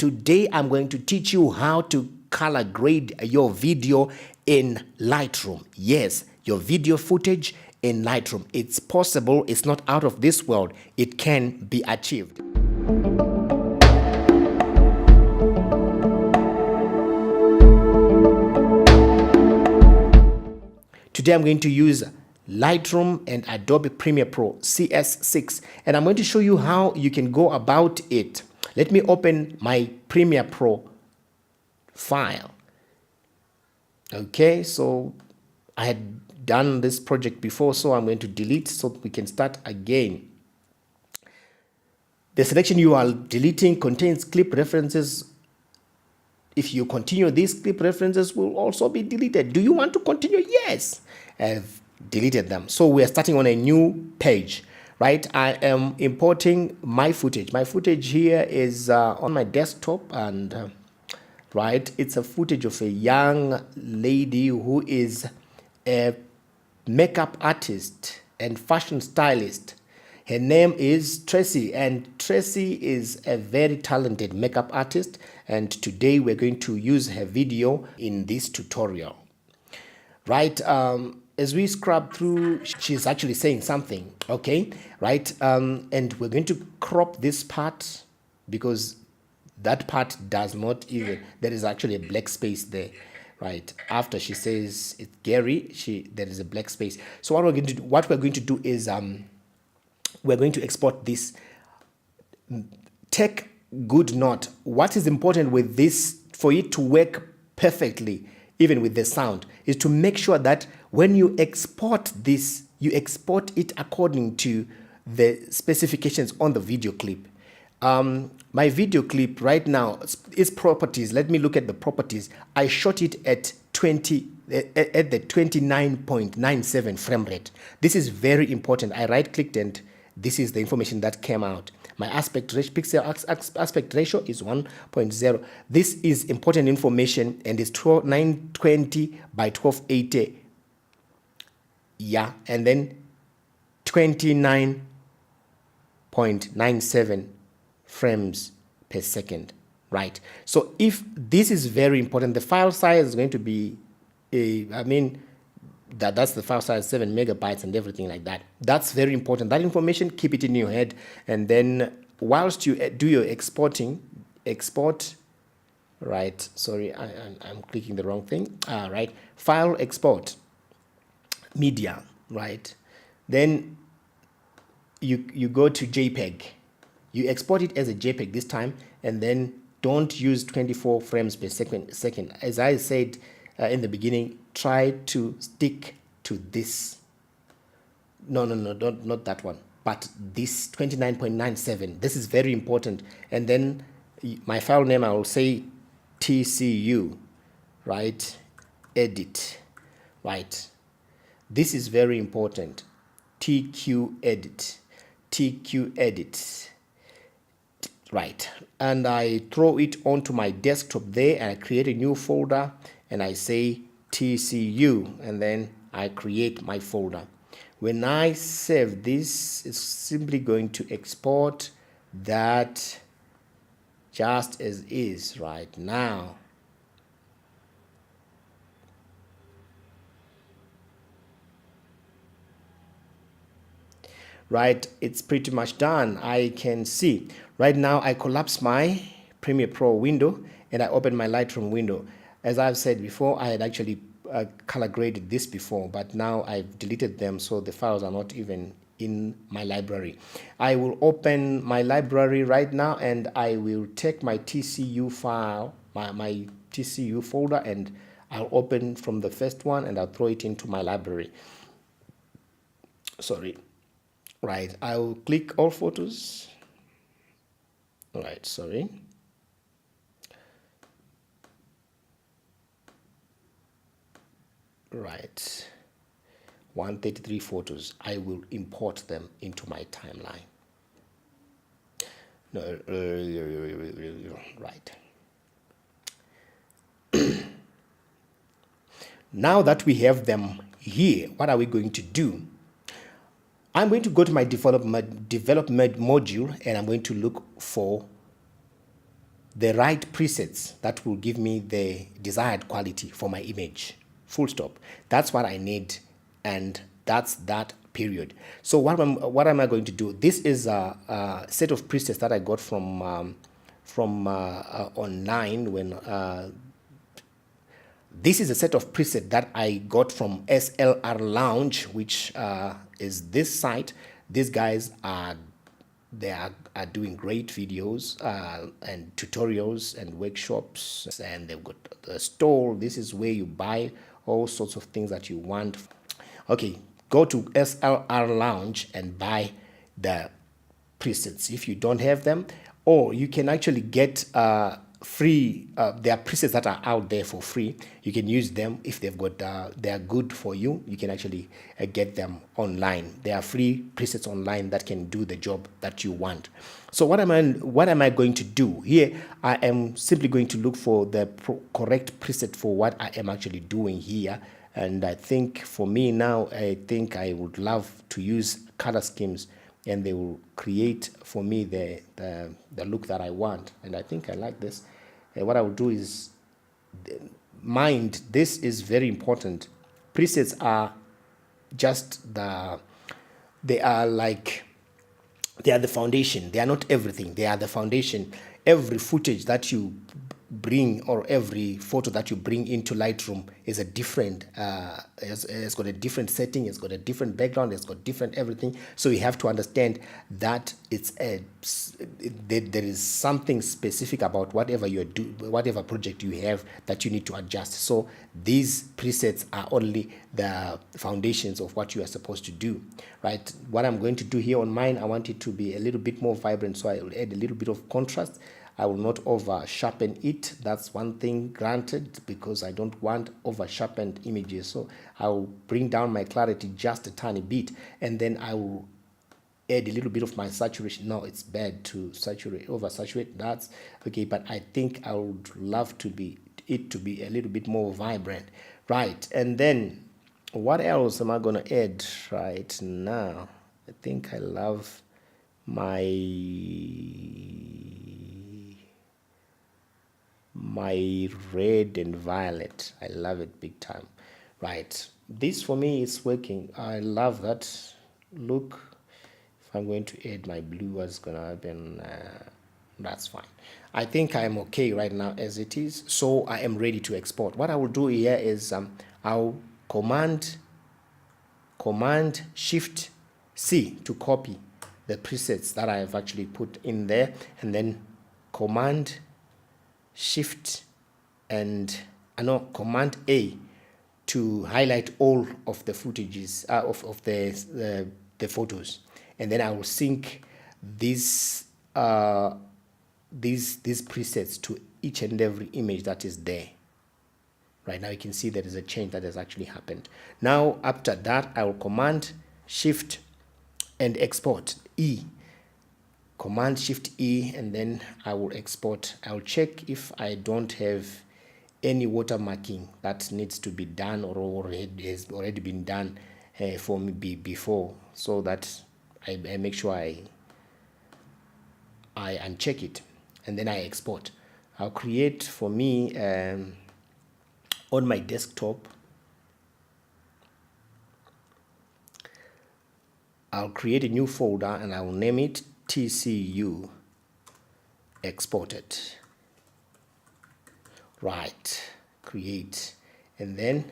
Today I'm going to teach you how to color grade your video in Lightroom. Yes, your video footage in Lightroom. It's possible, it's not out of this world. It can be achieved. Today I'm going to use Lightroom and Adobe Premiere Pro CS6, and I'm going to show you how you can go about it. Let me open my Premiere Pro file. Okay, so I had done this project before, so I'm going to delete so we can start again. The selection you are deleting contains clip references. If you continue, these clip references will also be deleted. Do you want to continue? Yes, I've deleted them. So we are starting on a new page, right? I am importing my footage. My footage here is on my desktop, and right, it's a footage of a young lady who is a makeup artist and fashion stylist. Her name is Tracy, and Tracy is a very talented makeup artist, and today we're going to use her video in this tutorial. Right, as we scrub through, she's actually saying something, okay, right, and we're going to crop this part because that part does not even, there is actually a black space there, right? After she says it's Gary, there is a black space. So what we're going to do is we're going to export this. Take good note. What is important with this, for it to work perfectly, even with the sound, is to make sure that when you export this, you export it according to the specifications on the video clip. My video clip right now, its properties, let me look at the properties. I shot it at at the 29.97 frame rate. This is very important. I right clicked and this is the information that came out. My aspect ratio, pixel aspect ratio is 1.0. This is important information, and it's 920 by 1280. Yeah, and then 29.97 frames per second, right? So if this is very important, the file size is going to be that's the file size, 7 megabytes and everything like that. That's very important. That information, keep it in your head, and then whilst you do your exporting, export, right, sorry, I'm clicking the wrong thing, right, file, export, media, right, then you go to JPEG. You export it as a JPEG this time, and then don't use 24 frames per second. As I said in the beginning, try to stick to this. No, not that one, but this 29.97. This is very important. And then my file name, I will say TCU, right? Edit, right? This is very important. TQ edit, right? And I throw it onto my desktop there, and I create a new folder, and I say TCU, and then I create my folder. When I save this, it's simply going to export that just as is right now. Right, it's pretty much done. I can see right now I collapse my Premiere Pro window and I open my Lightroom window. As I've said before, I had actually color graded this before, but now I've deleted them, so the files are not even in my library. I will open my library right now, and I will take my TCU file, my TCU folder, and I'll open from the first one and I'll throw it into my library. Sorry. Right, I'll click all photos. All right, sorry. Right, 133 photos. I will import them into my timeline. No, right. Now that we have them here, what are we going to do? I'm going to go to my development module, and I'm going to look for the right presets that will give me the desired quality for my image. Full stop. That's what I need, and that's that period. So what am I going to do? This is a set of presets that I got from online when this is a set of presets that I got from SLR Lounge, which is this site. These guys are doing great videos and tutorials and workshops, and they've got a store. This is where you buy all sorts of things that you want. Okay, go to SLR Lounge and buy the presets if you don't have them, or you can actually get free. There are presets that are out there for free. You can use them if they've got they are good for you. You can actually get them online. There are free presets online that can do the job that you want. So what am I going to do here? I am simply going to look for the correct preset for what I am actually doing here. And I think for me now, I think I would love to use color schemes, and they will create for me the look that I want. And I think I like this. And what I will do is, mind, this is very important. Presets are just they are the foundation. They are not everything. They are the foundation. Every footage that you bring, or every photo that you bring into Lightroom, is a different it's got a different setting, it's got a different background, it's got different everything. So you have to understand that there is something specific about whatever whatever project you have, that you need to adjust. So these presets are only the foundations of what you are supposed to do, right? What I'm going to do here on mine, I want it to be a little bit more vibrant, so I will add a little bit of contrast. I will not over sharpen it. That's one thing, granted, because I don't want over sharpened images. So I will bring down my clarity just a tiny bit, and then I will add a little bit of my saturation. No, it's bad to over saturate. That's okay, but I think I would love it to be a little bit more vibrant, right? And then what else am I gonna add right now? I think I love my red and violet. I love it big time, right? This for me is working. I love that look. If I'm going to add my blue, what's gonna happen? That's fine. I think I'm okay right now as it is, so I am ready to export. What I will do here is I'll command Shift C to copy the presets that I have actually put in there, and then Command Shift and Command A to highlight all of the footages of the photos, and then I will sync these presets to each and every image that is there. Right now you can see there is a change that has actually happened. Now after that, I will Command Shift and export E. Command Shift E, and then I will export. I will check if I don't have any watermarking that needs to be done or has already been done for me before, so that I make sure I uncheck it, and then I export. I'll create for me on my desktop. I'll create a new folder and I will name it TCU exported. Right, create, and then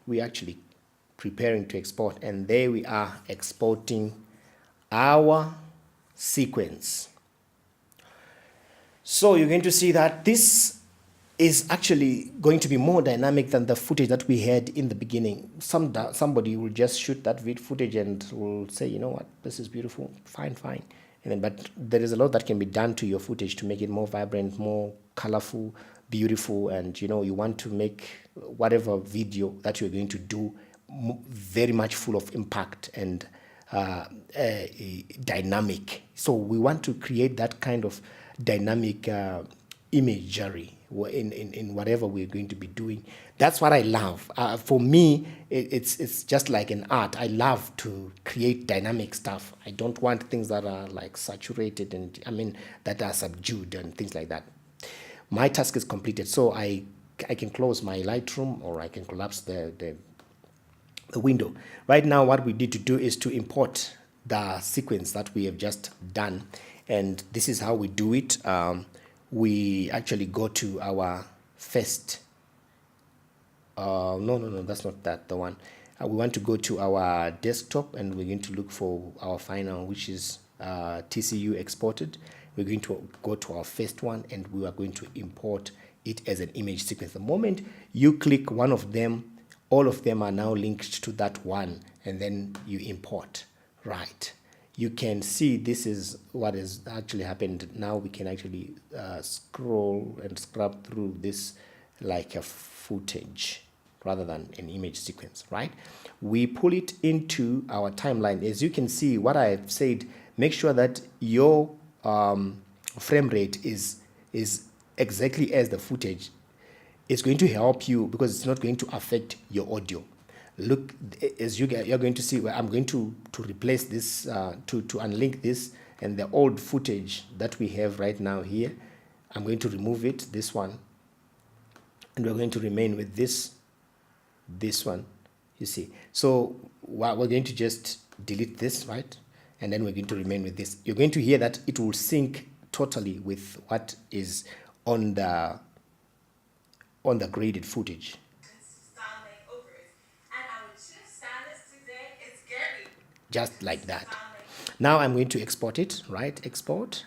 we actually preparing to export, and there we are exporting our sequence. So you're going to see that this is actually going to be more dynamic than the footage that we had in the beginning. Somebody will just shoot that footage and will say, you know what, this is beautiful, fine. And then, but there is a lot that can be done to your footage to make it more vibrant, more colorful, beautiful, and you want to make whatever video that you're going to do very much full of impact and dynamic. So we want to create that kind of dynamic imagery in whatever we're going to be doing. That's what I love. For me, it's just like an art. I love to create dynamic stuff. I don't want things that are like saturated and that are subdued and things like that. my task is completed. So I can close my Lightroom, or I can collapse the window. Right now, what we need to do is to import the sequence that we have just done. And this is how we do it. We actually go to our first, no, that's not the one. We want to go to our desktop, and we're going to look for our final, which is TCU exported. We're going to go to our first one, and we are going to import it as an image sequence. The moment you click one of them, all of them are now linked to that one, and then you import. Right, you can see this is what has actually happened. Now we can actually scroll and scrub through this like a footage rather than an image sequence. Right, we pull it into our timeline. As you can see, what I have said, make sure that your frame rate is exactly as the footage. It's going to help you because it's not going to affect your audio. Look, as you're going to see, where I'm going to replace this, to unlink this and the old footage that we have right now here. I'm going to remove it, this one, and we're going to remain with this one, you see. So we're going to just delete this, right? And then we're going to remain with this. You're going to hear that it will sync totally with what is on the graded footage. Just like that. Now I'm going to export it, right? Export,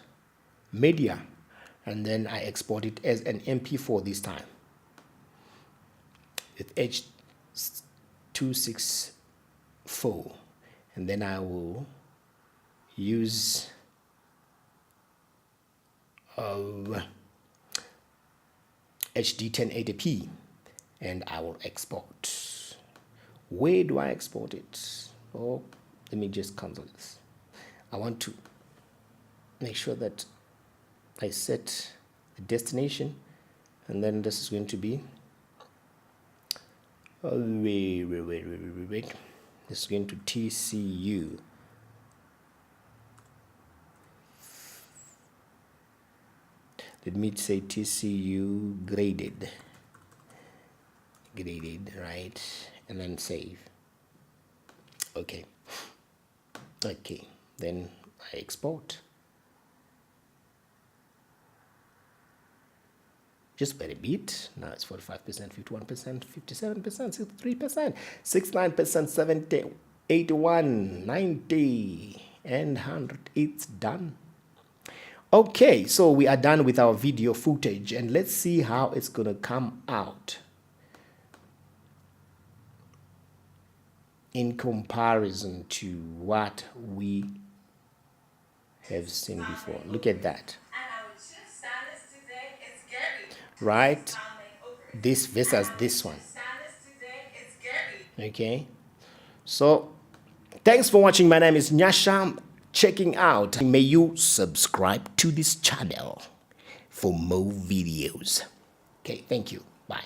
media, and then I export it as an MP4 this time with H.264, and then I will use HD 1080p, and I will export. Where do I export it? Oh, let me just cancel this. I want to make sure that I set the destination, and then this is going to be wait. This is going to TCU. Let me say TCU graded, right? And then save. Okay, then I export. Just very bit. Now it's 45%, 51%, 57%, 63%, 69%, 70, 81, 90, and 100. It's done. Okay, so we are done with our video footage, and let's see how it's gonna come out in comparison to what we have seen before. Look at that. Right? This versus this one. Okay. So, thanks for watching. My name is Nyasha. Checking out. May you subscribe to this channel for more videos. Okay, thank you. Bye.